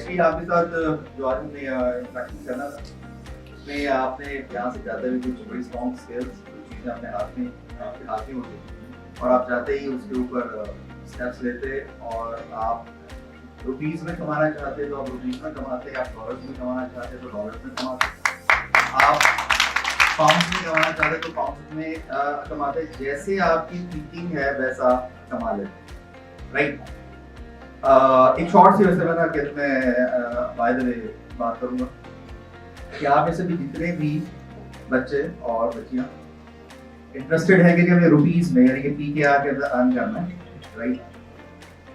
Actually आपके साथ जो आज हमने इंटरेक्शन करना था उसमें आपने यहाँ से जाते हुए कुछ बड़ी स्ट्रॉन्ग स्किल्स कुछ चीज़ें अपने हाथ में आपके हाथ में होती और आप जाते ही उसके ऊपर स्टेप्स लेते और आप रुपीस में कमाना चाहते तो आप रुपीस में कमाते, आप डॉलर्स में कमाना चाहते तो डॉलर्स में कमाते, आप पाउंड्स में कमाना चाहते तो पाउंड्स में कमाते, जैसे आपकी थिंकिंग है वैसा कमा लेते, राइट। एक शॉर्ट सी वैसे बना के मैं बाय द वे बात करूंगा कि आप में से भी जितने भी बच्चे और बच्चियां इंटरेस्टेड हैं कि हमें रुपीस में यानी कि पीकेआर के अंदर अर्न करना है, राइट,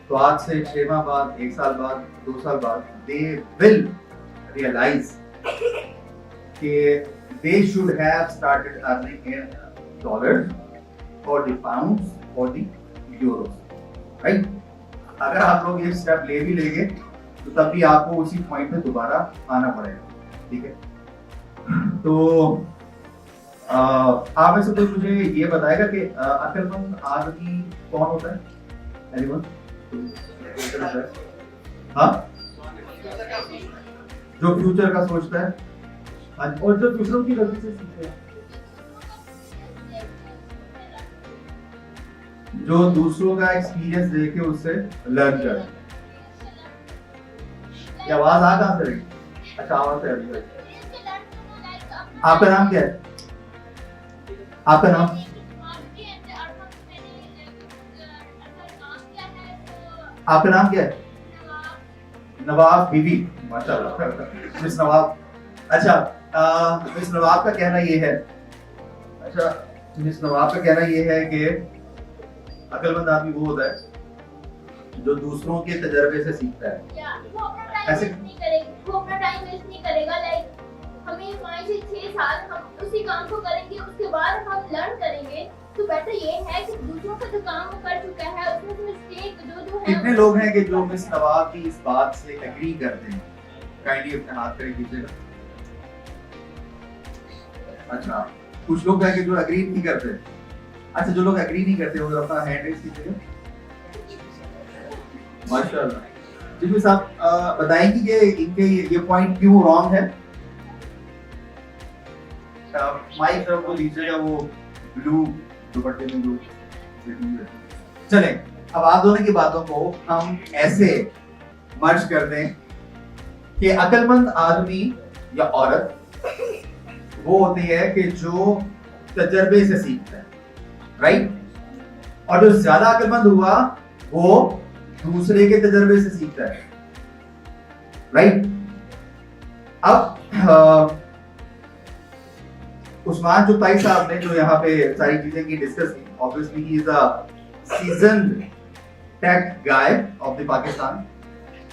तो आज से 6 माह बाद, 1 साल बाद, 2 साल बाद दे विल रियलाइज कि they should have started earning in dollars or the pounds or the euros, right? अगर आप लोग ये स्टेप ले भी लेंगे तो तब भी आपको उसी पॉइंट पे दोबारा आना पड़ेगा, ठीक है। तो आप में से कोई मुझे ये बताएगा कि अक्लमंद आदमी कौन होता है? एनीवन? हाँ, जो फ्यूचर का सोचता है और जो दूसरों की गलती से सीखते हैं, जो दूसरों का एक्सपीरियंस देखे उससे लर्न करे। ये आवाज आ कहां से रही? अच्छा, आवाज से आ रही है। आपका नाम क्या है? आपका नाम? आपका नाम क्या है? नवाब बीबी, माशाल्लाह, मिस नवाब। अच्छा, मिस नवाब का कहना ये है, अच्छा मिस नवाब का कहना ये है कि अक्लमंद आदमी वो होता है जो दूसरों के तजर्बे से सीखता है। वो अपना टाइम वेस्ट नहीं करेगा, वो अपना टाइम वेस्ट नहीं करेगा। लाइक हमें 5 से 6 साल हम उसी काम को करेंगे, उसके बाद हम लर्न करेंगे। तो बेटर ये है कि दूसरों का जो काम वो कर चुका है उसमें से मिस्टेक जो है। कितने लोग हैं कि जो मिस नवाब की इस बात से एग्री करते हैं? काइंडली अपने हाथ खड़े कीजिएगा। अच्छा, कुछ लोग हैं कि जो एग्री नहीं करते। अच्छा, जो लोग एग्री नहीं करते वो अपना हैंड रेज कीजिएगा। माशाल्लाह। जिसमें साहब बताएंगे कि इनके ये पॉइंट क्यों रॉन्ग है। माइक तरफ को लीजिएगा, वो ब्लू दुपट्टे में जो चले। अब आप दोनों की बातों को हम ऐसे मर्ज कर दें कि अक्लमंद आदमी या औरत वो होती है कि जो तजर्बे से सीखता है, राइट, और जो ज्यादा अक्लमंद हुआ वो दूसरे के तजर्बे से सीखता है, राइट। अब उस्मान चुगताई साहब ने जो यहाँ पे सारी चीजें की डिस्कस की, obviously he is a seasoned take guy of the Pakistan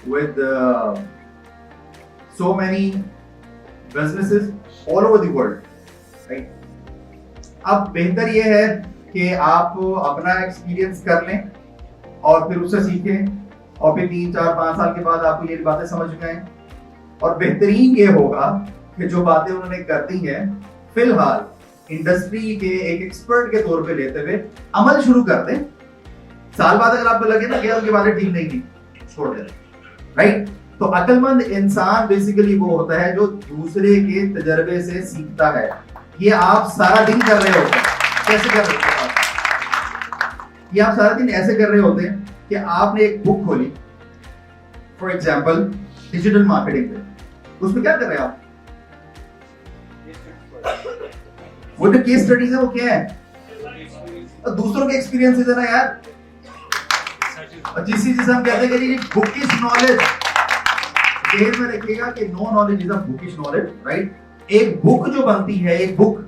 with so many businesses all over the world, right? अब बेहतर ये है कि आप अपना एक्सपीरियंस कर लें और फिर उससे सीखें और फिर 3, 4, 5 साल के बाद आपको ये बातें समझ में आए। और बेहतरीन ये होगा कि जो बातें उन्होंने कर दी हैं फिलहाल इंडस्ट्री के एक एक्सपर्ट के तौर पे लेते हुए अमल शुरू कर दें। साल बाद अगर आपको लगे ना कि उनकी बातें ठीक नहीं थी, छोड़ दें, राइट। तो अक्लमंद इंसान बेसिकली वो होता है जो दूसरे के तजर्बे से सीखता है। ये आप सारा दिन कर रहे होते हैं। कैसे कर रहे होते हैं? ये आप सारा दिन ऐसे कर रहे होते हैं कि आपने एक बुक खोली, फॉर एग्जाम्पल डिजिटल मार्केटिंग पे, उसमें क्या कर रहे हैं आप? वो जो केस स्टडीज है वो क्या है? तो दूसरों के एक्सपीरियंसेस है ना यार। और जिसे हम कहते हैं कि बुकिश नॉलेज, देर में रखिएगा कि no knowledge is a bookish knowledge, right. एक बुक जो बनती है, एक बुक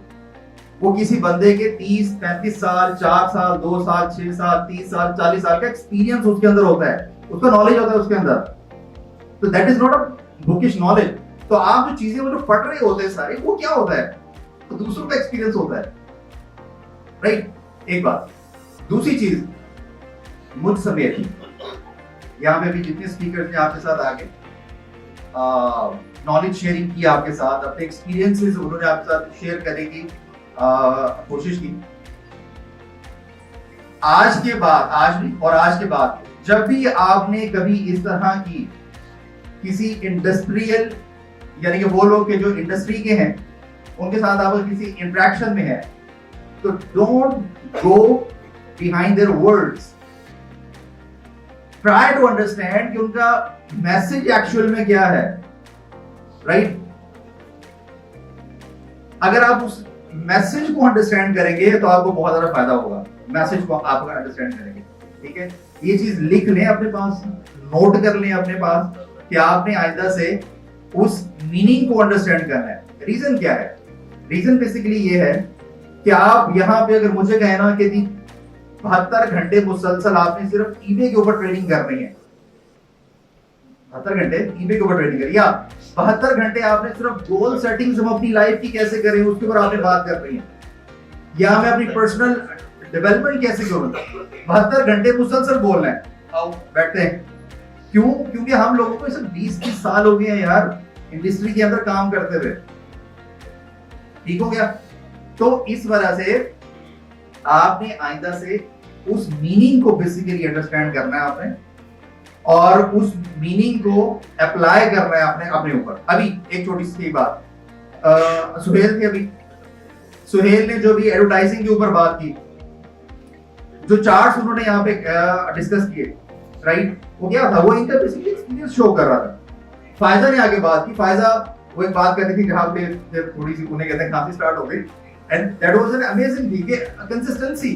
वो किसी बंदे के 30, 35 साल, 4 साल, 2 साल, 6 साल, 30 साल, 40 साल का एक्सपीरियंस उसके अंदर होता है, उसका नॉलेज होता है उसके अंदर। तो that is not a bookish knowledge. तो आप जो चीजें वो जो पढ़ रहे होते हैं सारे, वो क्या होता है? तो दूसरों का एक्सपीरियंस होता है, राइट। एक बात। दूसरी चीज, मुझ समेत यहाँ पे भी जितने स्पीकर्स ने आपके साथ आगे नॉलेज शेयरिंग की, आपके साथ अपने एक्सपीरियंसेस उन्होंने आपके साथ शेयर करने की कोशिश की। आज के बाद, आज भी और आज के बाद, जब भी आपने कभी इस तरह की किसी इंडस्ट्रियल यानी कि वो लोग के जो इंडस्ट्री के हैं उनके साथ आप किसी इंटरेक्शन में है तो don't go behind their words, try to understand कि उनका मैसेज एक्चुअल में क्या है, राइट? अगर आप उस मैसेज को अंडरस्टैंड करेंगे तो आपको बहुत ज्यादा फायदा होगा, मैसेज को आप अंडरस्टैंड करेंगे, ठीक है? ये चीज लिख लें अपने पास, नोट कर लें अपने पास कि आपने आइंदा से उस मीनिंग को अंडरस्टैंड करना है। रीजन क्या है? रीजन बेसिकली ये है कि आप यहाँ पे अगर मुझे कहे ना कि 72 घंटे मुसलसल आपने सिर्फ ईबे के ऊपर ट्रेडिंग करनी है, 72 घंटे ईबे के ऊपर ट्रेडिंग करिए, या 72 घंटे आपने सिर्फ गोल सेटिंग्स हम अपनी लाइफ की कैसे करें उसके ऊपर आपने बात कर रही है, या मैं अपनी पर्सनल डेवलपमेंट कैसे करूं, 72 घंटे मुसलसल बोलना है। आओ बैठते हैं। क्यों? क्योंकि हम लोगों को सिर्फ 20-30 साल हो गए हैं यार इंडस्ट्री के अंदर काम करते हुए, ठीक हो गया? तो इस वजह से आपने आइंदा से उस मीनिंग को बेसिकली अंडरस्टैंड करना है आपने, और उस मीनिंग को अप्लाई करना है आपने अपने ऊपर। अभी एक छोटी सी बात, सुहेल थे अभी, सुहेल ने जो भी एडवर्टाइजिंग के ऊपर बात की, जो चार्ट्स उन्होंने यहाँ पे डिस्कस किए, राइट? वो क्या था? वो इनका बेसिकली एक्सपीरियंस शो कर रहा था। फायजा ने आगे बात की, फायजा वो एक बात करती थी जहाँ पे फिर थोड़ी सी उन्हें कहते हैं खांसी स्टार्ट हो गई, and that was an amazing thing कि कंसिस्टेंसी,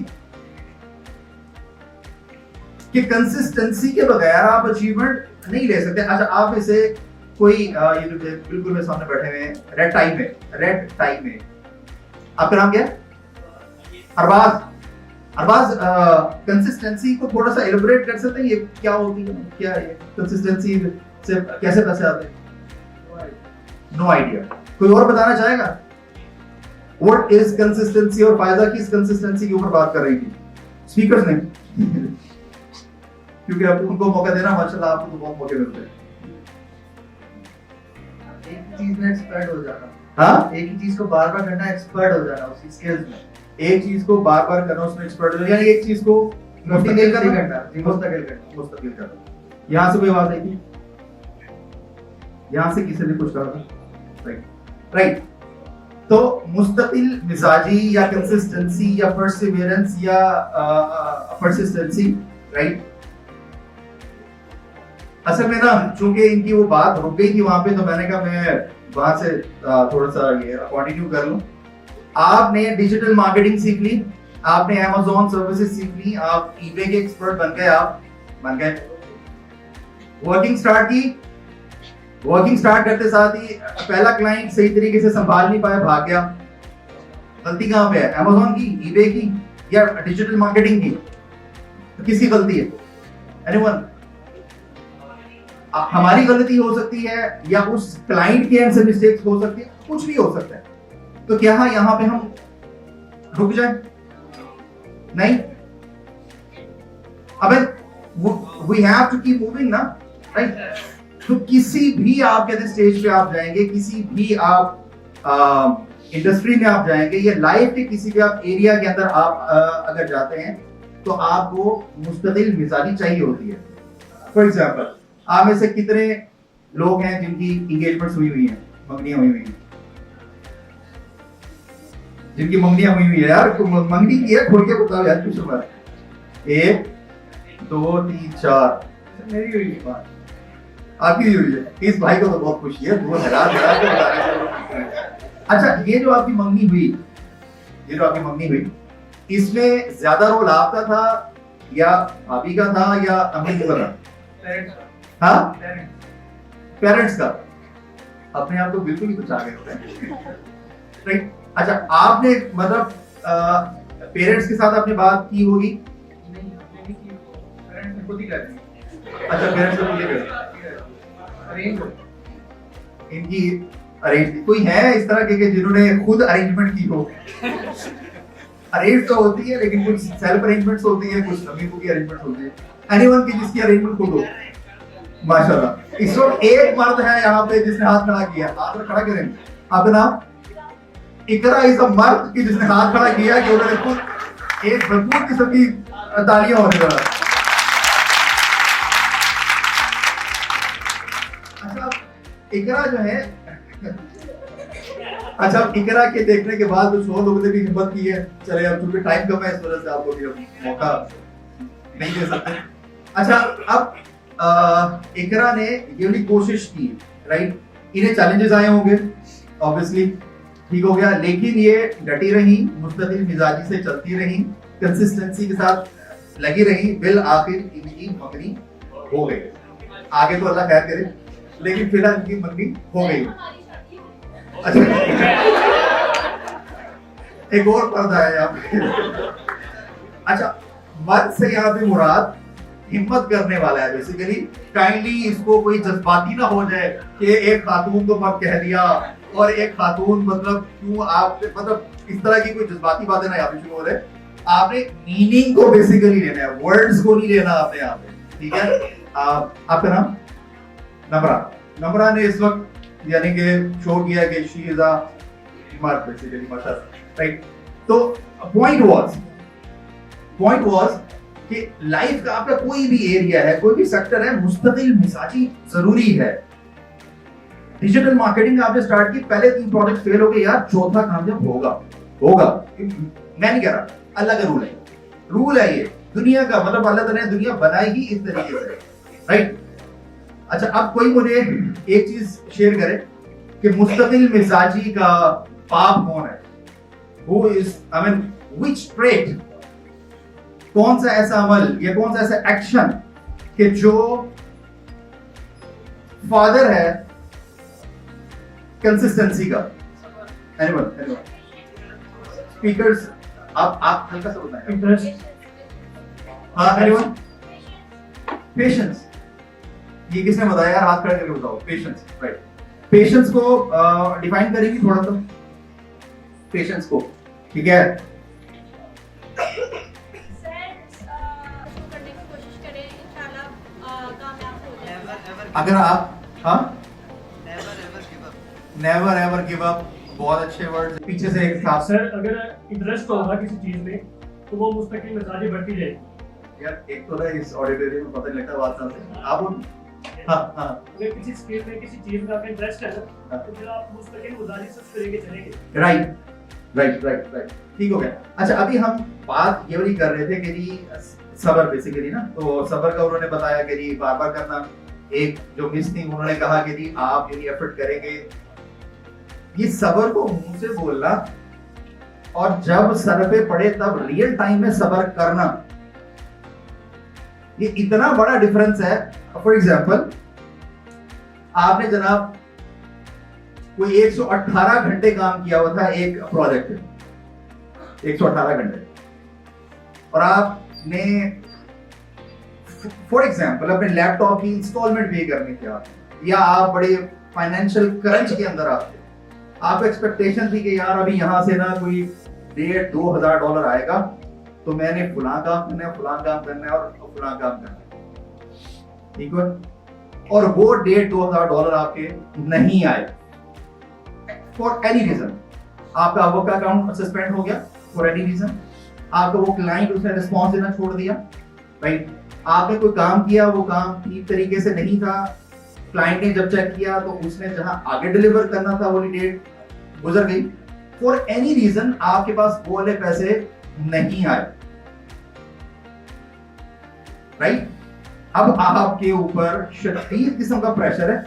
कि कंसिस्टेंसी के बगैर आप अचीवमेंट नहीं ले सकते। अच्छा, आप इसे कोई ये जो बिल्कुल मेरे सामने बैठे हुए हैं, रेड टाई में आपका नाम क्या है? अरबाज। अरबाज, कंसिस्टेंसी को थोड़ा सा एलिब्रेट कर सकते हैं? ये क्या होती है, क्या है कंसिस्टेंसी से कैसे पैसे आते हैं? No idea. कोई और बताना चाहेगा? What is consistency? और फायदा किस कंसिस्टेंसी के ऊपर बात कर रही थी? स्पीकर्स ने क्योंकि आप उनको मौका देना, माशाल्लाह आपको तो बहुत मौके मिलते हैं। एक चीज में एक्सपर्ट हो जाना, हाँ, एक ही चीज को बार-बार करना, एक्सपर्ट हो जाना उसी स्किल्स में। एक चीज को बार-बार करना, उसमें एक्सपर्ट हो जाना, यानी एक चीज को मुस्तकिल करना। मुस्तकिल करना। यहाँ से कोई आवाज आई थी? यहाँ से किसी ने कुछ कहा था? राइट। तो मुस्तकिल मिजाजी या कंसिस्टेंसी या परसिवियरेंस या परसिस्टेंसी, राइट? असल में ना चूंकि इनकी वो बात रुक गई थी वहां पे, तो मैंने कहा मैं वहां से थोड़ा सा ये कंटिन्यू कर लूं। आपने डिजिटल मार्केटिंग सीख ली, आपने अमेज़न सर्विसेज सीख ली, आप ईबे के एक्सपर्ट बन गए, आप बन गए। वर्किंग स्टार्ट की, वर्किंग स्टार्ट करते साथ ही पहला क्लाइंट सही तरीके से संभाल नहीं पाया, भाग गया। गलती कहां पे है? अमेज़न की, ईबे की, या डिजिटल मार्केटिंग की? तो किसकी गलती है? एनीवन? हमारी गलती हो सकती है या उस क्लाइंट के एंड से मिस्टेक्स हो सकती है, कुछ भी हो सकता है। तो क्या यहां पे हम रुक जाए? नहीं, अबे we have to keep moving ना, राइट? तो किसी भी आप कहते स्टेज पे आप जाएंगे, किसी भी आप इंडस्ट्री में आप जाएंगे, या लाइफ के किसी भी आप एरिया के अंदर आप अगर जाते हैं तो आपको मुस्तकिल मिजाजी चाहिए होती है। फॉर एग्जाम्पल, आप में से कितने लोग हैं जिनकी इंगेजमेंट्स हुई हुई हैं, मंगनियां हुई हुई हैं? जिनकी मंगनियां हुई हुई है यार, मंगनी की है, खोल के बताओ यार कुछ बात। 1 2 3 4 मेरी हुई बात, आपकी हुई है। इस भाई को तो बहुत खुशी है, बहुत हैरान के बता रहे हैं। अच्छा, ये जो आपकी मंगनी हुई, इसमें ज्यादा रोल आपका था या भाभी का था या अम्मी का था? हाँ, पेरेंट्स का। अपने आप को बिल्कुल ही कुछ आ गए होते हैं, राइट? अच्छा, आपने मतलब पेरेंट्स के साथ आपने बात की होगी? पेरेंट्स ने खुद ही कर दी। अच्छा, पेरेंट्स ने खुद ही कर अरेंज इनकी अरेंज। कोई है इस तरह के जिन्होंने खुद अरेंजमेंट की हो? अरेंज तो होती है, लेकिन कुछ सेल्फ अरेंजमेंट्स होती है, कुछ अमीर की अरेंजमेंट होती है। एनीवन की जिसकी अरेंजमेंट खुद हो? माशाल्लाह। इस वक्त एक मर्द है यहाँ पे जिसने हाथ खड़ा किया, हाथ खड़ा करें। आपका नाम? इकरा इज अ मर्द की जिसने हाथ खड़ा किया, कि उन्होंने खुद एक भरपूर किस्म की तालियां होने वाला। अच्छा इकरा जो है अच्छा इकरा के देखने के बाद कुछ और लोगों ने भी हिम्मत की है, चले अब चूंकि टाइम कम है इस वजह से आपको भी अब मौका नहीं दे सकते। अच्छा अब इकरा ने ये वाली कोशिश की, राइट, इन्हें चैलेंजेस आए होंगे ऑब्वियसली, ठीक हो गया, लेकिन ये डटी रही, मुस्तकिल मिजाजी से चलती रही, कंसिस्टेंसी के साथ लगी रही, बिल आखिर इनकी मंगनी हो गई। आगे तो अल्लाह खैर करे, लेकिन फिलहाल इनकी मंगनी हो गई। अच्छा एक और पर्दा है यहाँ पे। अच्छा मर्द से यहाँ पे मुराद हिम्मत करने वाला है बेसिकली। काइंडली इसको कोई जज्बाती ना हो जाए कि एक खातून को मत कह दिया और एक खातून मतलब क्यों आप मतलब इस तरह की कोई जज्बाती बातें ना यहाँ पे शुरू हो रहे। आपने मीनिंग को बेसिकली लेना है, वर्ड्स को नहीं लेना आपने यहाँ पे, ठीक है। आपका नाम नम्रा। नम्रा ने इस वक्त यानी कि शो किया कि शी इज अ मर्द बेसिकली, मर्द, राइट। तो पॉइंट वाज कि लाइफ का आपका कोई भी एरिया है, कोई भी सेक्टर है, मुस्तकिल मिजाजी जरूरी है। डिजिटल मार्केटिंग आपने स्टार्ट की, पहले 3 प्रोजेक्ट फेल हो गए यार, चौथा कामयाब होगा। मैं नहीं कह रहा, अल्लाह का रूल है ये, दुनिया का मतलब अल्लाह ताला ने दुनिया बनाई ही इस तरीके से, राइट। अच्छा अब कोई मुझे एक चीज शेयर करे कि मुस्तकिल मिजाजी का पाप कौन है? Who is, I mean, which trait, कौन सा ऐसा अमल या कौन सा ऐसा एक्शन कि जो फादर है कंसिस्टेंसी का? एनीवन स्पीकर्स, आप हल्का सा बताएं। इंटरेस्ट, हाँ एनीवन? पेशेंस, ये किसने बताया यार? हाथ खड़े करके बताओ। Patience, right. पेशेंस को डिफाइन करेंगे थोड़ा सा, पेशेंस को, ठीक है। अगर आप नेवर एवर गिव अप, बहुत अच्छे वर्ड। पीछे से एक था सर, अगर इंटरेस्ट होगा किसी चीज में तो वो मुस्तकिल मिजाजी बढ़ती जाएगी। यार एक तो ना इस ऑडिटोरियम में पता नहीं लगता बात से आप अगर किसी स्किल में किसी चीज में आपका इंटरेस्ट है ना, तो फिर आप मुस्तकिल मिजाजी से उस तरीके चलेंगे। राइट, ठीक हो गया। अच्छा अभी हम बात ये वाली कर रहे थे कि जी सब्र बेसिकली ना, तो सब्र का उन्होंने बताया कि जी बार बार करना। एक जो मिस थी उन्होंने कहा कि जी आप यदि एफर्ट करेंगे, ये सब्र को मुंह से बोलना और जब सर पे पड़े तब रियल टाइम में सब्र करना, ये इतना बड़ा डिफरेंस है। फॉर एग्जाम्पल आपने जनाब कोई 118 घंटे काम किया हुआ था एक प्रोजेक्ट पे, 118 घंटे, और आपने फॉर एग्जाम्पल अपने लैपटॉप की इंस्टॉलमेंट पे करनी थी आप, या आप बड़े फाइनेंशियल क्रंच के अंदर आते, आप एक्सपेक्टेशन थी कि यार अभी यहां से ना कोई $1,500 आएगा, तो मैंने फलां काम करना है, फलां काम करना है और फलां काम करना है, ठीक है। और वो $1,500 आपके नहीं आए फॉर एनी रीजन। आपका वर्क अकाउंट सस्पेंड हो गया फॉर एनी रीजन, आपका वो क्लाइंट उसने रिस्पॉन्स देना छोड़ दिया, राइट। आपने कोई काम किया, वो काम ठीक तरीके से नहीं था, क्लाइंट ने जब चेक किया तो उसने जहां आगे डिलीवर करना था वो डेट गुजर गई, फॉर एनी रीजन आपके पास वो वाले पैसे नहीं आए, राइट। अब आपके ऊपर शदीद किस्म का प्रेशर है,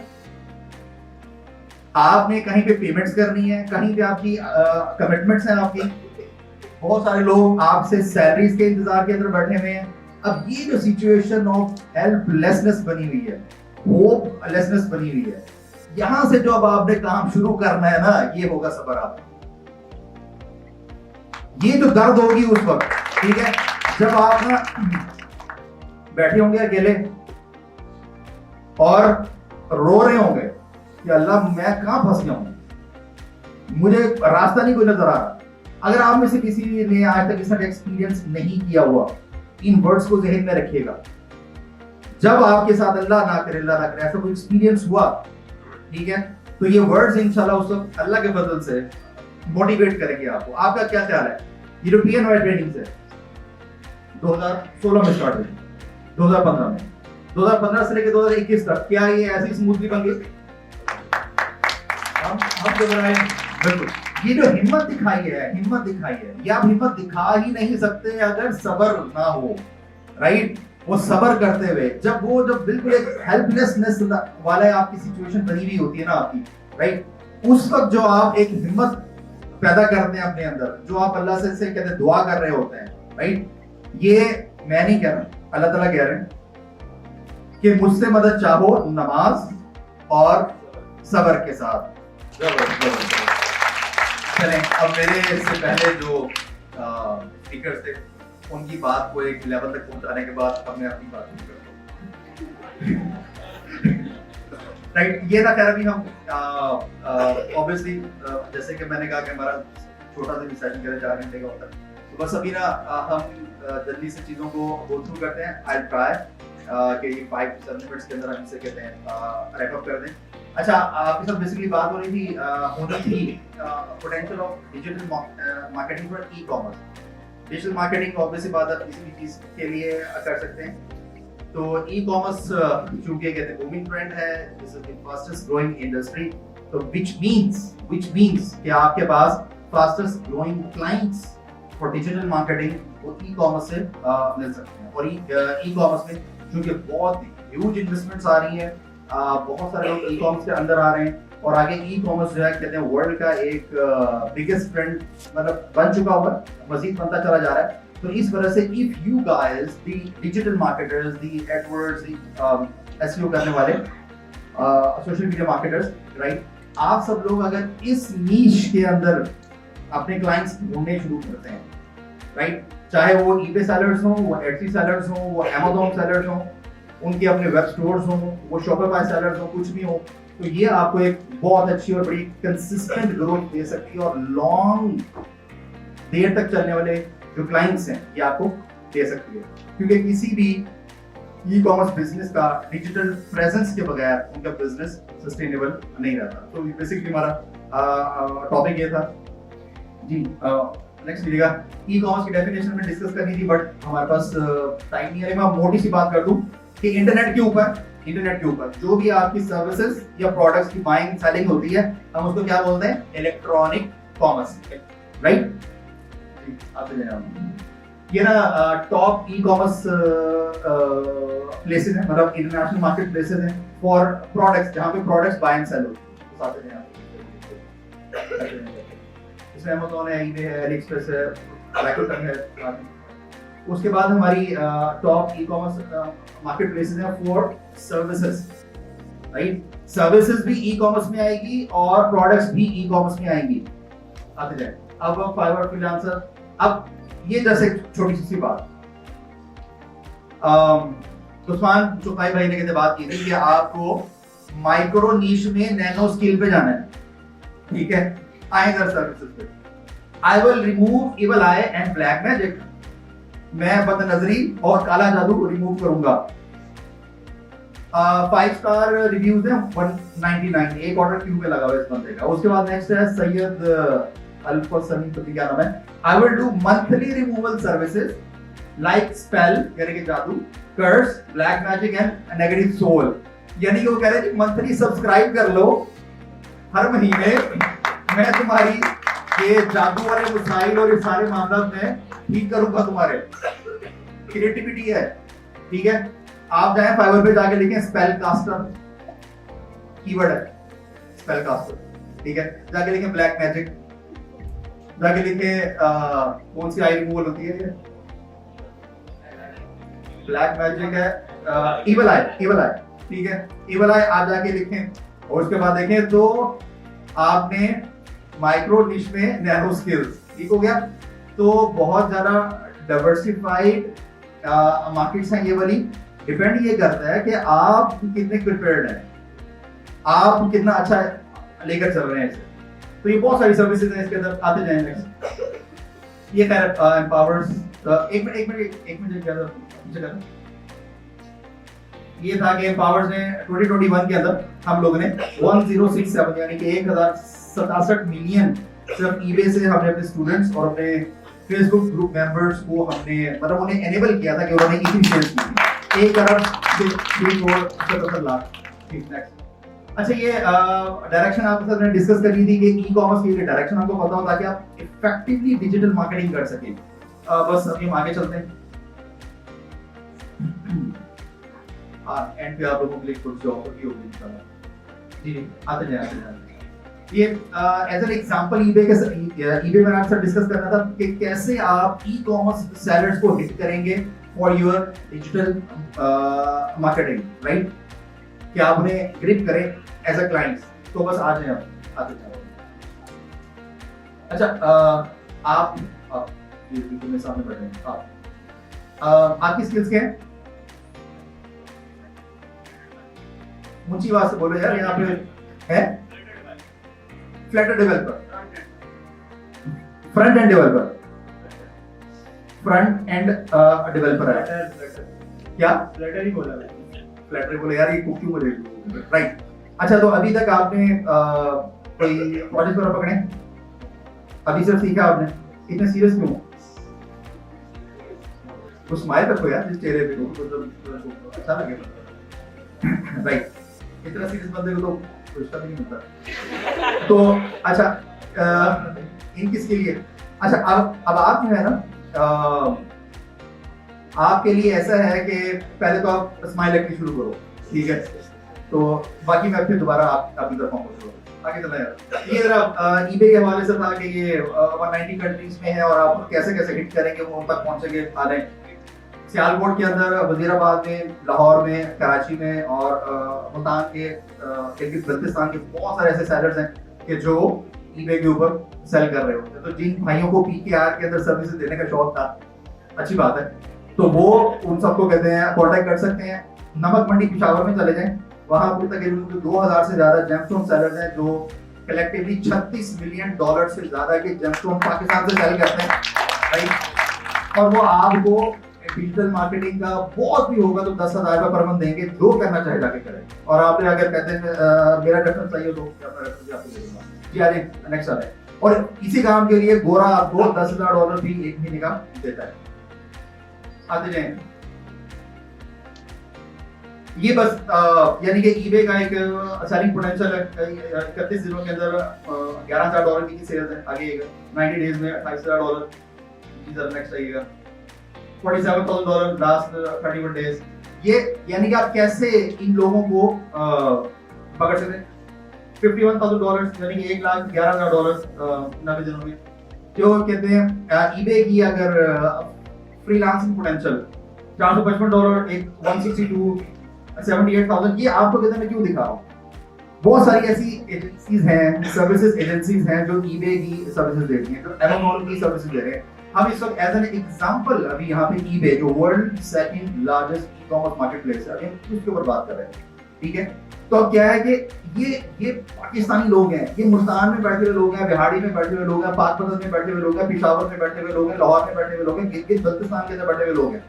आपने कहीं पे पेमेंट्स करनी है, कहीं पे आपकी कमिटमेंट्स हैं आपकी, बहुत सारे लोग आपसे सैलरीज के इंतजार के अंदर बैठे हुए हैं। अब ये जो सिचुएशन ऑफ हेल्पलेसनेस बनी हुई है, होपलेसनेस बनी हुई है, यहां से जो अब आपने काम शुरू करना है ना, ये होगा सब्र आपका। ये जो दर्द होगी उस वक्त, ठीक है, जब आप ना बैठे होंगे अकेले और रो रहे होंगे कि अल्लाह मैं कहां फंस गया हूं, मुझे रास्ता नहीं कोई नजर आ रहा। अगर आप में से किसी ने आज तक इसका एक्सपीरियंस नहीं किया हुआ, इन वर्ड्स को जहन में रखिएगा। जब आपके साथ अल्लाह ना करे ऐसा कोई एक्सपीरियंस हुआ, ठीक है, तो ये वर्ड्स इंशाल्लाह उस वक्त अल्लाह के फजल से मोटिवेट करेंगे आपको। आपका क्या ख्याल है? यूरोपियन वाइड ट्रेनिंग से 2016 में स्टार्ट हुई, 2015 में, 2015 से लेकर 2021 तक क्या ये ऐसी स्मूथली बन गई? हम घबराए बिल्कुल। ये जो हिम्मत दिखाई है, ये आप हिम्मत दिखा ही नहीं सकते अगर सब्र ना हो, राइट? वो सब्र करते हुए जब बिल्कुल एक हेल्पलेसनेस वाला आपकी सिचुएशन बनी हुई होती है ना आपकी, राइट? उस वक्त जो आप एक हिम्मत पैदा करते हैं अपने अंदर, जो आप अल्लाह से कहते हैं दुआ कर रहे होते हैं, राइट? ये मैं नहीं कह रहा, अल्लाह ताला कह रहे हैं कि मुझसे मदद चाहो नमाज और सब्र के साथ। चलें, अब मेरे से पहले जो स्पीकर थे उनकी बात को एक लेवल तक पहुंचाने के बाद अब मैं अपनी बात शुरू करता हूं। राइट, ये ना खैर अभी हम ऑब्वियसली जैसे कि मैंने कहा कि हमारा छोटा सा भी सेशन करें 4 घंटे का होता है, तो बस अभी ना हम जल्दी से चीज़ों को गो थ्रू करते हैं। आई ट्राई कि ये 5 से 7 मिनट्स के अंदर हम इसे कहते हैं रैप अप कर दें। अच्छा, आपके साथ बेसिकली बात हो रही थी होनी थी potential of digital marketing for e commerce. Digital marketing obviously बात आप किसी भी चीज़ के लिए कर सकते हैं। तो ई कॉमर्स चूंकि कहते हैं बूमिंग ट्रेंड है, this is the fastest growing industry, तो व्हिच मींस कि आपके पास fastest growing clients for digital marketing वो ई कॉमर्स से मिल सकते हैं। और ई कॉमर्स में चूंकि बहुत ह्यूज इन्वेस्टमेंट्स आ रही हैं, बहुत सारे लोग ई कॉमर्स के अंदर आ रहे हैं और आगे ई कॉमर्स जो है कहते हैं वर्ल्ड का एक बिगेस्ट ट्रेंड मतलब बन चुका हुआ, मजीद बनता चला जा रहा है। तो इस वजह से if you guys the digital marketers, the AdWords, the SEO करने वाले सोशल मीडिया मार्केटर्स, राइट, आप सब लोग अगर इस नीश के अंदर अपने क्लाइंट्स ढूंढने शुरू करते हैं, राइट, चाहे वो ईबे सेलर्स हो, वो एटसी सेलर्स हो, वो अमेज़न सेलर्स हो, उनके अपने वेब स्टोर्स हो, वो शॉपिफाई सेलर्स हो, कुछ भी हो, तो ये आपको एक बहुत अच्छी और बड़ी कंसिस्टेंट ग्रोथ दे सकती है और लॉन्ग देर तक चलने वाले जो क्लाइंट्स हैं ये आपको दे सकती है। क्योंकि किसी भी ई कॉमर्स बिजनेस का डिजिटल प्रेजेंस के बगैर उनका बिजनेस सस्टेनेबल नहीं रहता। तो बेसिकली हमारा टॉपिक ये था जी। नेक्स्ट लीजिएगा, ई कॉमर्स की डेफिनेशन में डिस्कस करनी थी बट हमारे पास टाइम नहीं है। मैं मोटी सी बात कर दूं कि इंटरनेट के ऊपर जो भी आपकी सर्विसेज या प्रोडक्ट्स की बाइंग सेलिंग होती है, हम उसको क्या बोलते हैं? Electronic commerce, right? आते जाइए। ये ना टॉप ई कॉमर्स प्लेसेस हैं, मतलब इंटरनेशनल मार्केट प्लेसेस हैं फॉर प्रोडक्ट्स, जहां पे प्रोडक्ट्स बाय एंड सेल होते हैं। आते जाइए, इसमें अमेज़न है, ईबे है, एलिएक्सप्रेस है, राइकोटन है। उसके बाद हमारी top e commerce market places हैं फॉर सर्विसेज, राइट? सर्विसेज भी ई कॉमर्स में आएगी और प्रोडक्ट्स भी ई कॉमर्स में आएंगी। आते जाए। अब फाइवर, फ्रीलांसर, अब ये जैसे छोटी सी बात, उस्मान चुकाई भाई ने कहते बात की थी कि आपको माइक्रो नीश में नैनो स्केल पे जाना है, ठीक है? आएगा सर्विसेज पे। I will remove evil I and black magic, मैं बदनजरी और काला जादू रिमूव करूंगा। 5 स्टार रिव्यूज हैं 199, एक ऑर्डर क्यू पे लगा हुआ है इस बंदे का। उसके बाद नेक्स्ट है सैयद अल्फसनी, पति क्या नाम है? I will do monthly removal services like spell यानी कि जादू, curse, black magic and negative soul. यानी कि वो कह रहे हैं कि मंथली सब्सक्राइब कर लो, हर महीने मैं तुम्हारी ये जादू वाले मसाइल और ये सारे मामला में ठीक करूंगा। तुम्हारे क्रिएटिविटी है, ठीक है? आप जाए फाइवर पे जाके लिखें स्पेल कास्टर, कीवर्ड है स्पेल कास्टर, ठीक है? जाके लिखें ब्लैक मैजिक, जाके लिखें कौन सी आई रिमूवल होती है, ब्लैक मैजिक है, इवल आई, ठीक है? इवल आई आप जाके लिखें और उसके बाद देखें तो आपने माइक्रो निश में नैनो स्किल्स, ठीक हो गया? तो बहुत ज्यादा डाइवर्सिफाइड मार्केट्स हैं ये वाली। डिपेंड ये करता है कि आप कितने प्रिपेयर्ड हैं, आप कितना अच्छा लेकर चल रहे हैं इसे। तो ये बहुत सारी सर्विसेज हैं इसके अंदर। आते जाएं नेक्स्ट। ये खैर एम्पावर्स, एक मिनट क्या था, ये था कि एम्पावर्स ने 2021 के अंदर हम लोगों ने 1067 यानी कि 1067 मिलियन सिर्फ ईबे से हमने अपने स्टूडेंट्स और अपने फेसबुक ग्रुप मेंबर्स को हमने मतलब उन्हें एनेबल किया था कि उन्होंने इतनी शेयर्स की। 1 अरब 3 लाख। ठीक, नेक्स्ट। अच्छा, ये डायरेक्शन आपके साथ डिस्कस करी थी कि ई कॉमर्स की डायरेक्शन आपको पता हो ताकि आप इफेक्टिवली डिजिटल मार्केटिंग कर सकें। बस अभी हम आगे चलते हैं। हाँ, एंड पे आप लोगों के लिए कुछ जॉब की होगी इंशाल्लाह। जी, आते जाए। ये एज एन एग्जांपल ईबे में आपसे डिस्कस करना था कि कैसे आप ई कॉमर्स सेलर्स को हिट करेंगे for your digital marketing, right? कि आप उन्हें ग्रिप करें एज अ क्लाइंट। तो बस आ जाए आप आते जाओ। अच्छा, आप ये बिल्कुल मेरे सामने बैठे हैं। आप आपकी स्किल्स क्या है? ऊंची आवाज से बोलो यार, यहाँ पे है Flutter developer, front end developer, front end developer है क्या? फ्लटर ही बोला है। फ्लटर बोले यार, ये क्यों बोले, राइट? अच्छा, तो अभी तक आपने कोई प्रोजेक्ट वगैरह पकड़े? अभी सिर्फ सीखा आपने, इतने सीरियस क्यों? तो स्माइल रखो यार जिस चेहरे पे, तो अच्छा लगेगा, राइट? इतना सीरियस बंदे को तो रिश्ता भी नहीं मिलता। तो अच्छा, इन किसके लिए? अच्छा, अब आप जो है ना, आपके लिए ऐसा है कि पहले तो आप स्माइल रखनी शुरू करो, ठीक है? तो बाकी मैं फिर दोबारा आपकी तरफ पहुंचूंगा। आगे चला यार। ये जरा ईबे के हवाले से था कि ये 190 कंट्रीज में है और आप कैसे कैसे हिट करेंगे, वो उन तक पहुंचेंगे। आ रहे सियालकोट के अंदर, वजीराबाद में, लाहौर में, कराची में और मुल्तान के बल्तिस्तान के बहुत सारे ऐसे सेलर्स हैं कि जो ईबे के ऊपर सेल कर रहे होते हैं। तो जिन भाइयों को पीकेआर के अंदर सर्विसेज देने का शौक था, अच्छी बात है, तो वो उन सबको कहते हैं कॉन्टेक्ट कर सकते हैं। नमक मंडी पेशावर में चले जाएं, वहां अभी तक 2000 से ज्यादा जेमस्टोन सेलर्स हैं जो कलेक्टिवली $36 मिलियन से ज्यादा के जेमस्टोन पाकिस्तान से सेल करते हैं, राइट? और वो आपको डिजिटल मार्केटिंग का बहुत भी होगा तो 10,000 रुपये पर मंथ देंगे, जो करना चाहे जाके करें। और आपने अगर कहते हैं मेरा रेफरेंस चाहिए तो अपना रेफरेंस आपको दे दूंगा। जी आ जाए, नेक्स्ट आ जाए। और इसी काम के लिए गोरा आपको $10,000 भी एक महीने का देता है। आते जाएं। ये बस यानी कि ईबे का एक सेलिंग पोटेंशियल है। 31 दिनों के अंदर $11,000 की सेल्स है। आगे 90 डेज में $28,000। इधर नेक्स्ट आइएगा $47,000 लास्ट 31 डेज। ये यानी कि आप कैसे इन लोगों को पकड़ सकते हैं? $51,000 यानी कि $1,11,000 90 दिनों में। जो कहते हैं ईबे की अगर फ्रीलांसिंग पोटेंशियल $455, एक 162, 78,000। ये आपको कहते हैं मैं क्यों दिखा रहा हूँ, बहुत सारी ऐसी एजेंसीज हैं, सर्विसेज एजेंसीज हैं जो ईबे की सर्विसेज देती हैं, जो एमेजॉन की सर्विसेज दे रहे हैं। हम इस वक्त एज एन एग्जांपल अभी यहाँ पे ईबे जो world second largest e commerce marketplace है, अभी उसके ऊपर बात कर रहे हैं, ठीक है? तो अब क्या है कि ये पाकिस्तानी लोग हैं, ये मुल्तान में बैठे हुए लोग हैं, बिहाड़ी में बैठे हुए लोग हैं, पाकपतन में बैठे हुए लोग हैं, पेशावर में बैठे हुए लोग हैं, लाहौर में बैठे हुए लोग हैं, गिलगित बल्तिस्तान के अंदर बैठे हुए लोग हैं,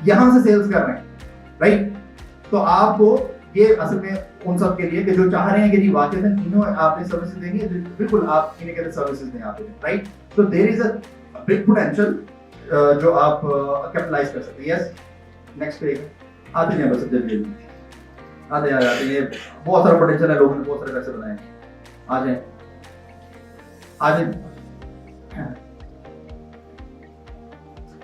यहाँ से सेल्स कर रहे हैं, राइट? तो आपको ये असल में उन सब के लिए कि जो चाह रहे हैं कि वाकईतन इन्हों आपने सर्विसेज देंगे, बिल्कुल आप इन्हें कहते सर्विसेज दें आप, राइट? तो there is a big potential जो आप कैपिटलाइज कर सकते हैं। यस, नेक्स्ट पेज आते हैं, बस जल्दी आते हैं। बहुत सारा पोटेंशियल है, लोगों ने बहुत सारे पैसे बनाए। आ जाए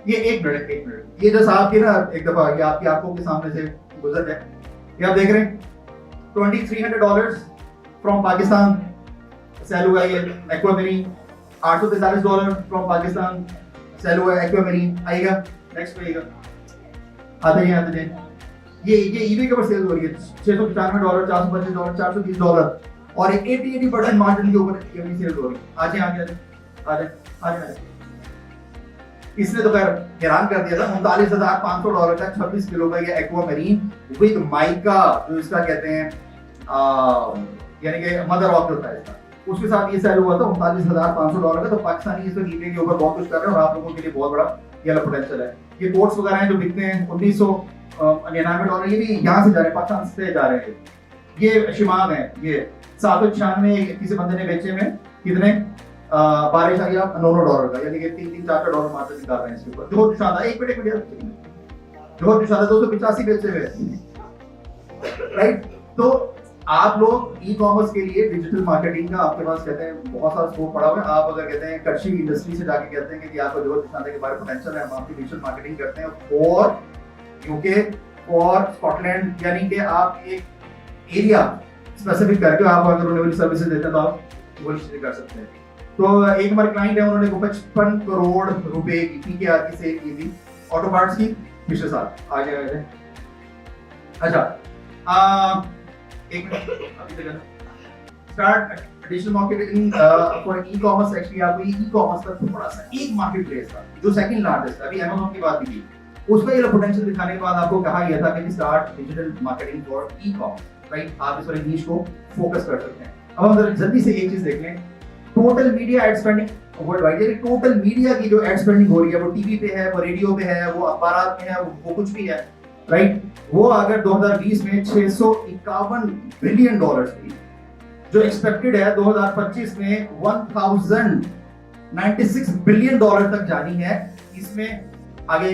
ये एक मिनट ये जैसा आपकी ना एक दफा ये आपकी आंखों के सामने से गुजर जाए। ये आप देख रहे हैं $2,300 फ्रॉम पाकिस्तान सेल हुआ। ये एक्वामेरीन $843 फ्रॉम पाकिस्तान सेल हुआ एक्वामेरीन। आएगा नेक्स्ट पे आते हैं। ये ईबे के ऊपर सेल हो रही है $695, $425, $420 और 80% मार्जिन के ऊपर ये सेल हो रही है। आगे इसने तो खैर हैरान कर दिया था। $39,500 का 26 किलो का ये एक्वामेरीन विद माइका, जो इसका कहते हैं यानी कि मदर ऑफ होता है इसका, उसके साथ ये सेल हुआ था $39,500 का। तो पाकिस्तानी इस वक्त ईबे के ऊपर बहुत कुछ कर रहे हैं और आप लोगों के लिए बहुत बड़ा ये वाला पोटेंशियल है। ये कोट्स वगैरह हैं जो बिकते हैं $1,999, ये भी यहाँ से जा रहे हैं, पाकिस्तान से जा रहे हैं। ये शिमाग है, ये $796 किसी बंदे ने बेचे में कितने 12 आ गया $9 का, यानी कि $3-4 मार्जिन निकाल रहे हैं इसके ऊपर। बहुत शानदार। एक मिनट जोहर निशान 285 बेचे हुए राइट। तो आप लोग ई कॉमर्स के लिए डिजिटल मार्केटिंग का आपके पास कहते हैं बहुत सारा स्कोप पड़ा हुआ है। आप अगर कहते हैं कृषि इंडस्ट्री से जाके कहते हैं कि आपको जोहर निशान के बारे में पोटेंशियल है, हम आपकी डिजिटल मार्केटिंग करते हैं फॉर यूके और स्कॉटलैंड, यानी कि आप एक एरिया स्पेसिफिक करके आप अगर उन्हें सर्विसेज देते हैं तो आप वो चीजें कर सकते हैं। तो एक हमारे क्लाइंट है, उन्होंने 55 करोड़ रुपए की पीकेआर की सेल की थी ऑटो पार्ट्स की पिछले साल। आगे आगे अच्छा एक minute start digital marketing for e commerce. Actually आपको ई कॉमर्स का थोड़ा सा एक मार्केट प्लेस था जो सेकंड लार्जेस्ट, अभी अमेज़न की बात की उसका ये पोटेंशियल दिखाने के बाद आपको कहा गया था कि start digital marketing for e commerce, right. आप इस वाले नीश को फोकस कर सकते हैं। अब हम जरा जल्दी से एक चीज देख लें, total media ad spending world wide, total media की जो एड स्पेंडिंग हो रही है वो टीवी पे है, वो रेडियो पे है, वो अखबार में है, वो कुछ भी है, राइट। वो अगर 2020 में 651 बिलियन डॉलर्स थी, जो एक्सपेक्टेड है 2025 में 1096 बिलियन डॉलर तक जानी है। इसमें आगे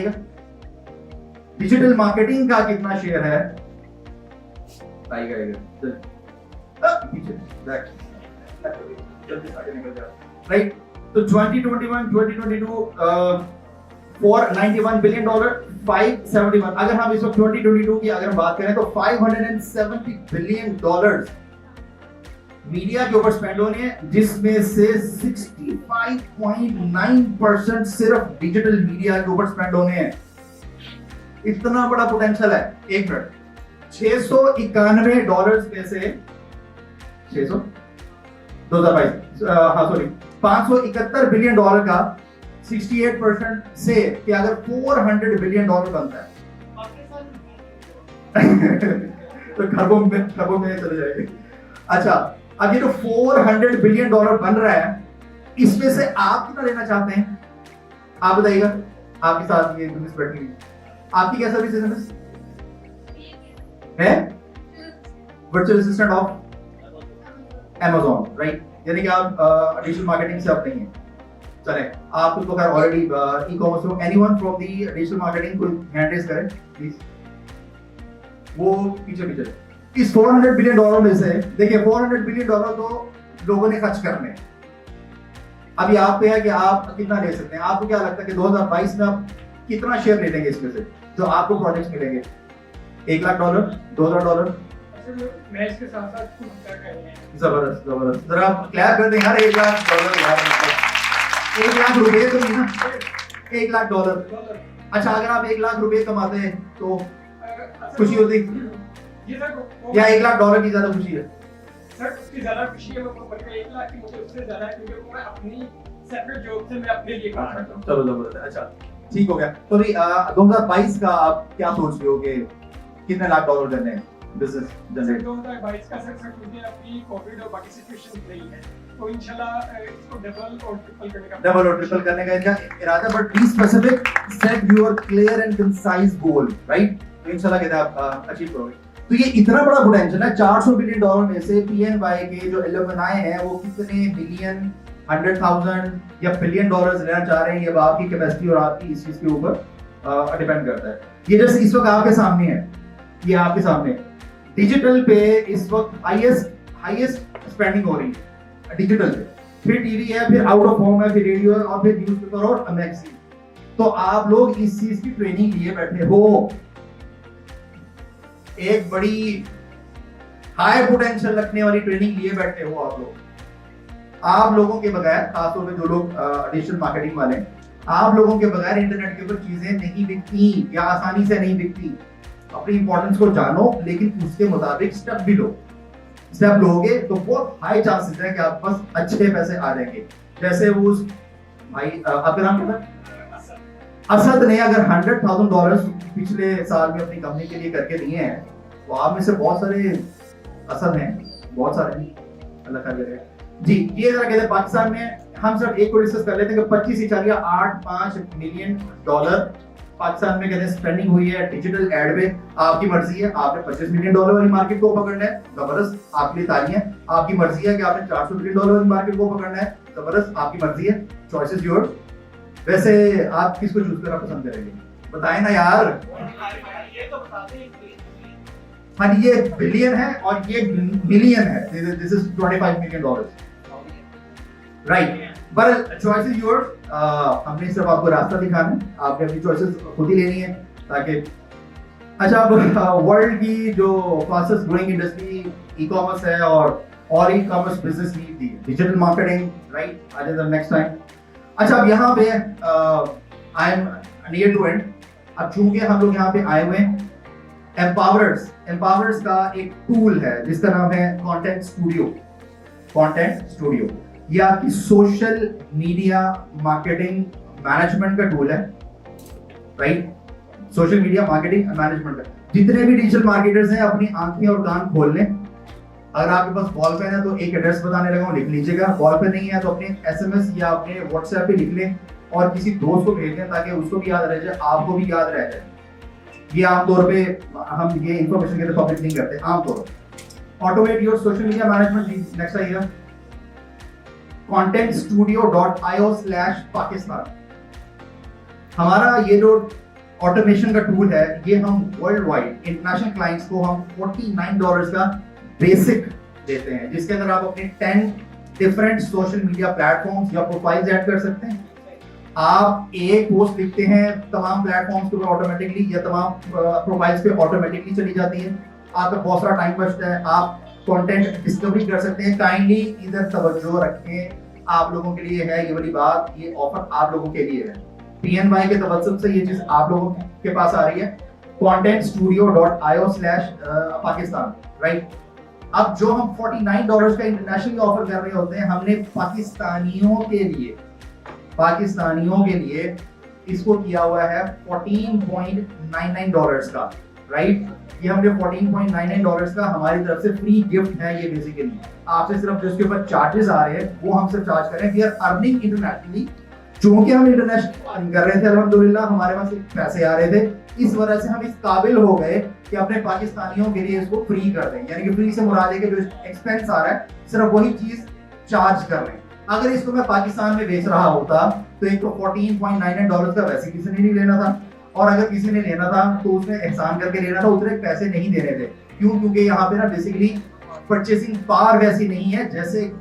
डिजिटल मार्केटिंग का कितना शेयर है, राइट। तो 2021-2022 491 बिलियन डॉलर 571। अगर हम इस वक्त 2022 की अगर बात करें तो 570 बिलियन डॉलर्स मीडिया के ऊपर स्पेंड होने हैं, जिसमें से 65.9% सिर्फ डिजिटल मीडिया के ऊपर स्पेंड होने हैं। इतना बड़ा पोटेंशियल है। एक मिनट, 691 डॉलर्स में से 600 2022 हाँ सॉरी 571 बिलियन डॉलर का 68% से कि अगर 400 बिलियन डॉलर बनता है तो खरबों में चले जाएंगे। अच्छा, अब ये जो 400 बिलियन डॉलर बन रहा है, इसमें से आप कितना लेना चाहते हैं? आप बताइएगा। आपके साथ ये बिजनेस बैठी हुई, आपकी क्या सर्विस है? Virtual assistant of Amazon, right. यानी कि आप डिजिटल मार्केटिंग से आप नहीं हैं। चले, आप उसको खैर ऑलरेडी ई कॉमर्स हो। Anyone from the digital marketing कोई हैंड रेज करें प्लीज। वो पीछे इस 400 बिलियन डॉलर में से देखिए 400 बिलियन डॉलर तो लोगों ने खर्च करने। अभी आप पे है कि आप कितना ले सकते हैं। आपको क्या लगता है कि 2022 में आप कितना शेयर ले लेंगे इसमें से जो आपको प्रोजेक्ट्स मिलेंगे? $1 लाख, $2,000? मैं इसके साथ साथ कुछ जबरदस्त जबरदस्त। जरा आप क्लैप कर दें यार। $1 लाख यार, 1 लाख रुपए तो नहीं ना, $1 लाख। अच्छा, अगर आप $1 लाख रुपए कमाते हैं तो खुशी होती या $1 लाख की ज्यादा खुशी है? सर उसकी ज्यादा खुशी है, बल्कि 1 लाख की मुझे उससे ज्यादा है, क्योंकि मैं अपनी सेपरेट जॉब से मैं अपने लिए काम करता हूं। चलो जबरदस्त। अच्छा ठीक हो गया। तो 2022 का आप क्या सोच रहे हो कि कितने लाख डॉलर करने हैं बिजनेस जनरेट? 2022 का सर मुझे अपनी कोविड और बाकी सिचुएशन नहीं है, तो इंशाल्लाह इसको डबल और ट्रिपल करने का इनका इरादा। But be specific, set your clear and concise goal, right. तो इंशाल्लाह कहते हैं आप अचीव करोगे। तो ये इतना बड़ा पोटेंशियल है। 400 बिलियन डॉलर में से पीएनवाई के जो एलुमनाई हैं वो कितने बिलियन, 100,000 या बिलियन डॉलर्स लेना चाह रहे हैं, ये आपकी कैपेसिटी और आपकी इस चीज के ऊपर डिपेंड करता है। ये जैसे इस वक्त आपके सामने है, ये आपके सामने डिजिटल पे इस वक्त हाईएस्ट स्पेंडिंग हो रही है डिजिटल पे, फिर टीवी है, फिर आउट ऑफ होम है, फिर रेडियो है, और फिर न्यूज़पेपर और मैगजीन। तो आप लोग इस चीज की ट्रेनिंग लिए बैठे हो। एक बड़ी हाई पोटेंशियल रखने वाली ट्रेनिंग लिए बैठे हो आप लोग। आप लोगों के बगैर, खासतौर पे जो लोग डिजिटल मार्केटिंग वाले, आप लोगों के बगैर इंटरनेट के ऊपर चीजें नहीं बिकती या आसानी से नहीं बिकती। अपनी इंपॉर्टेंस को जानो, लेकिन उसके मुताबिक स्टेप भी लो। स्टेप लोगे तो बहुत हाई चांसेस है कि आप पास अच्छे पैसे आ जाएंगे। जैसे वो भाई आपका नाम क्या था? असद ने अगर $100,000 पिछले साल में अपनी कंपनी के लिए करके दिए हैं, तो आप में से बहुत सारे असद हैं, बहुत सारे हैं। अल्लाह खैर करे जी। ये जरा कहते हैं पाकिस्तान में हम सब एक को डिस्कस कर लेते हैं कि 25.85 मिलियन डॉलर पाकिस्तान में कहते हैं स्पेंडिंग हुई है डिजिटल एड में। आपकी मर्जी है, आपने $25 मिलियन वाली मार्केट को पकड़ना है, जबरदस्त, आपके लिए तालियां। आपकी मर्जी है कि आपने $400 बिलियन वाली मार्केट को पकड़ना है, जबरदस्त, आपकी मर्जी है, चॉइस इज योर्स। वैसे आप किसको चूज करना पसंद करेंगे? बताए ना यार। हाँ ये बिलियन है और ये मिलियन है, दिस इज $25 million, राइट। पर चॉइस इज योर्स, हमने सिर्फ आपको रास्ता दिखाना है, आपने अपनी चॉइसेस खुद ही लेनी है ताकि। अच्छा, अब वर्ल्ड की जो fastest growing industry e commerce है और e commerce business need the digital marketing, right. आज द नेक्स्ट टाइम। अच्छा, अब यहाँ पे I am near to end. अब चूंकि हम लोग यहाँ पे आए हुए हैं, एम्पावर्स का एक टूल है जिसका नाम है कंटेंट स्टूडियो। ये आपकी सोशल मीडिया मार्केटिंग मैनेजमेंट का टूल है, right. Social media marketing management का जितने भी डिजिटल मार्केटर्स हैं अपनी आंखें और कान खोल लें। अगर आपके पास बॉल पेन है तो एक एड्रेस बताने लगा हूं, लिख लीजिएगा। बॉल पेन नहीं है तो अपने एसएमएस या अपने व्हाट्सएप पे लिख लें और किसी दोस्त को भेज दें ताकि उसको भी याद रह जाए, आपको भी याद रह जाए। ये आमतौर पे हम ये इंफॉर्मेशन के पब्लिक नहीं करते आमतौर पर। Automate your social media management, next आइएगा, contentstudio.io/Pakistan। हमारा ये जो ऑटोमेशन का टूल है, ये हम वर्ल्ड वाइड इंटरनेशनल क्लाइंट्स को हम $49 का बेसिक देते हैं, जिसके अंदर आप अपने 10 डिफरेंट सोशल मीडिया प्लेटफॉर्म्स या प्रोफाइल्स ऐड कर सकते हैं। आप एक पोस्ट लिखते हैं, तमाम प्लेटफॉर्म्स पे ऑटोमेटिकली या तमाम प्रोफाइल्स पे ऑटोमेटिकली चली जाती है। आपका बहुत सारा टाइम बचता है, आप कंटेंट डिस्कवरी कर सकते हैं। काइंडली इधर तवज्जो रखें, आप लोगों के लिए है ये वाली बात, ये ऑफर आप लोगों के लिए है। PNY के तवज्जुह से ये चीज आप लोगों के पास आ रही है, contentstudio.io/Pakistan, राइट। अब जो हम $49 का इंटरनेशनल ऑफर कर रहे होते हैं, हमने पाकिस्तानियों के लिए इसको किया हुआ है $14.99 का, राइट। ये हमने $14.99 का हमारी तरफ से फ्री गिफ्ट है। ये बेसिकली आपसे सिर्फ जिसके ऊपर चार्जेस आ रहे हैं वो हम सिर्फ चार्ज कर रहे हैं। वी आर अर्निंग इंटरनेशनली, चूंकि हम इंटरनेशनल कर रहे थे अल्हम्दुलिल्लाह, हमारे पास पैसे आ रहे थे, इस वजह से हम इस काबिल हो गए कि अपने पाकिस्तानियों के लिए इसको फ्री कर दें। यानी कि फ्री से मुराद है कि जो एक्सपेंस आ रहा है सिर्फ वही चीज चार्ज कर रहे हैं। अगर इसको मैं पाकिस्तान में बेच रहा होता तो एक तो $14.99 का वैसे किसी ने नहीं लेना था, और अगर किसी ने लेना था तो उसने एहसान करके लेना था, उतने पैसे नहीं देने थे। क्यों? क्योंकि यहाँ पे ना बेसिकली परचेसिंग पावर वैसी नहीं है जैसे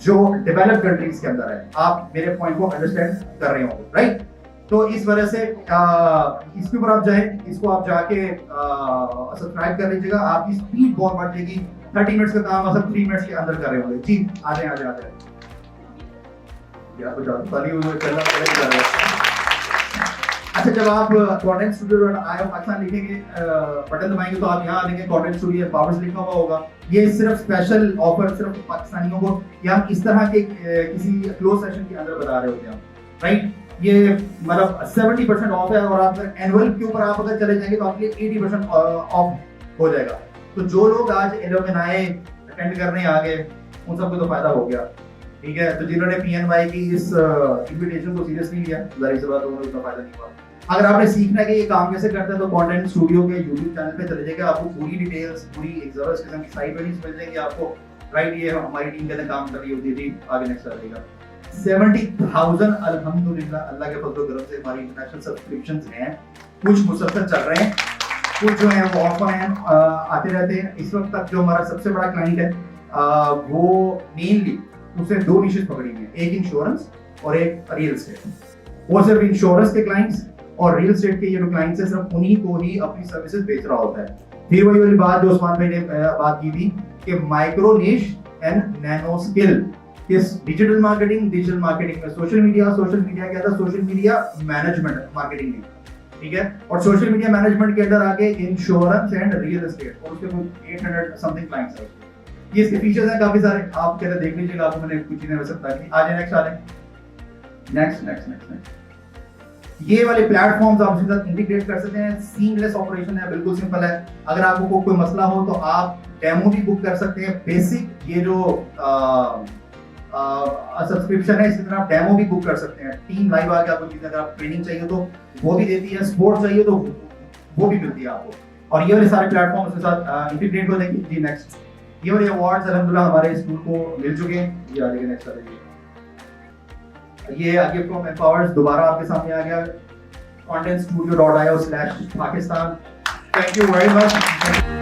जो डेवलप्ड कंट्रीज के अंदर है। आप मेरे पॉइंट को अंडरस्टैंड कर रहे होंगे, राइट। तो इस वजह से इसके ऊपर आप जाए, इसको आप जाके सब्सक्राइब कर लीजिएगा, आपकी स्पीड बहुत बढ़ जाएगी। 30 मिनट्स का काम आप 3 मिनट्स के अंदर कर रहे होंगे। जी आ जाए क्या कुछ अच्छा, जब आप contentstudio.io Pakistan लिखेंगे, बटन दबाएंगे तो आप यहाँ देखेंगे कंटेंट स्टूडियो पावर्स लिखा हुआ होगा। ये सिर्फ स्पेशल ऑफर सिर्फ पाकिस्तानियों को, या हम इस तरह के किसी क्लोज सेशन के अंदर बता रहे होते हैं, राइट। ये मतलब 70% ऑफ है, और आप एनुअल के ऊपर आप अगर चले जाएंगे तो आपके लिए 80% ऑफ हो जाएगा। तो जो लोग आज एलुमनाई अटेंड करने आ गए उन सबको तो फायदा हो गया, ठीक है। तो जिन्होंने PNY की इस इन्विटेशन को सीरियसली लिया, जाहिर सी बात है उन्हें उतना फायदा नहीं हुआ। अगर आपने सीखना है कि ये काम कैसे करते हैं तो कंटेंट स्टूडियो के YouTube चैनल पे चले जाइए, आपको पूरी डिटेल्स, पूरी एक जबरदस्त किस्म की साइट रेटिंग्स मिल जाएंगी आपको, राइट। ये हमारी टीम के अंदर काम कर रही होती थी। आगे नेक्स्ट आ जाएगा। 70,000 अल्हम्दुलिल्लाह अल्लाह के फजल करम से हमारी इंटरनेशनल सब्सक्रिप्शंस हैं, कुछ मुसलसल चल रहे हैं, कुछ जो है वो ऑफर हैं, आते रहते हैं। इस वक्त तक जो हमारा सबसे बड़ा क्लाइंट है वो मेनली उसने 2 निशेस पकड़ी हैं, एक इंश्योरेंस और एक रियल एस्टेट। वो सिर्फ इंश्योरेंस के क्लाइंट्स और रियल एस्टेट के ये जो क्लाइंट्स हैं सिर्फ उन्हीं को ही अपनी सर्विसेज बेच रहा होता है। फिर वही वाली बात जो उस्मान भाई ने बात की थी कि माइक्रो निश एंड नैनो स्किल, इस डिजिटल मार्केटिंग में सोशल मीडिया क्या था, सोशल मीडिया मैनेजमेंट मार्केटिंग में, ठीक है। और सोशल मीडिया मैनेजमेंट के अंदर आगे इंश्योरेंस एंड रियल एस्टेट, और उसके कुछ 800 समथिंग क्लाइंट्स हैं। ये इसके फीचर्स हैं काफी सारे, आप कहते देख लीजिएगा, आपको मैंने कुछ चीजें वैसे बता दी। आगे नेक्स्ट आ जाए, नेक्स्ट ये वाले प्लेटफॉर्म्स आप उसके साथ इंटीग्रेट कर सकते हैं। सीमलेस ऑपरेशन है, बिल्कुल सिंपल है। अगर आपको कोई मसला हो तो आप डेमो भी बुक कर सकते हैं। बेसिक ये जो सब्सक्रिप्शन है इसके अंदर आप डेमो भी बुक कर सकते हैं। टीम लाइव आके आपको चीजें, अगर आप ट्रेनिंग चाहिए तो वो भी देती है, सपोर्ट चाहिए तो वो भी मिलती है आपको। और ये वाले सारे प्लेटफॉर्म उसके साथ इंटीग्रेट हो जाएंगे। जी नेक्स्ट, ये वाले अवार्ड्स अल्हम्दुलिल्लाह हमारे स्कूल को मिल चुके हैं। ये आ जाएगा, नेक्स्ट आ जाइए। ये गिफ्ट फ्रॉम एम्पावर्स दोबारा आपके सामने आ गया। contentstudio.io/Pakistan. Thank you very much.